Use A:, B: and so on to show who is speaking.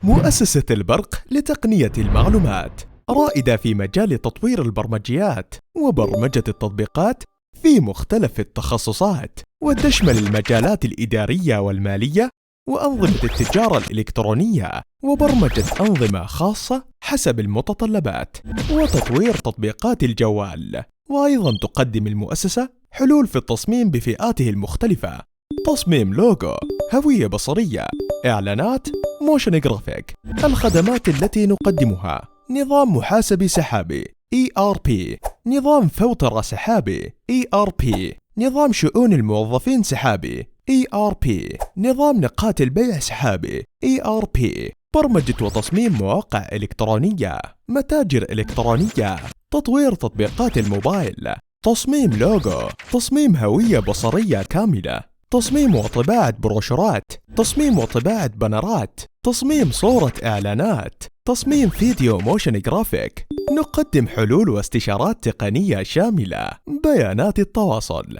A: مؤسسة البرق لتقنية المعلومات رائدة في مجال تطوير البرمجيات وبرمجة التطبيقات في مختلف التخصصات، وتشمل المجالات الإدارية والمالية وأنظمة التجارة الإلكترونية وبرمجة أنظمة خاصة حسب المتطلبات وتطوير تطبيقات الجوال. وأيضا تقدم المؤسسة حلول في التصميم بفئاته المختلفة: تصميم لوجو، هوية بصرية، إعلانات، موشن جرافيك. الخدمات التي نقدمها: نظام محاسبي سحابي ERP، نظام فوترة سحابي ERP، نظام شؤون الموظفين سحابي ERP، نظام نقاط البيع سحابي ERP، برمجة وتصميم مواقع إلكترونية، متاجر إلكترونية، تطوير تطبيقات الموبايل، تصميم لوجو، تصميم هوية بصرية كاملة، تصميم وطباعة بروشورات، تصميم وطباعة بانرات، تصميم صورة إعلانات، تصميم فيديو موشن جرافيك. نقدم حلول واستشارات تقنية شاملة. بيانات التواصل: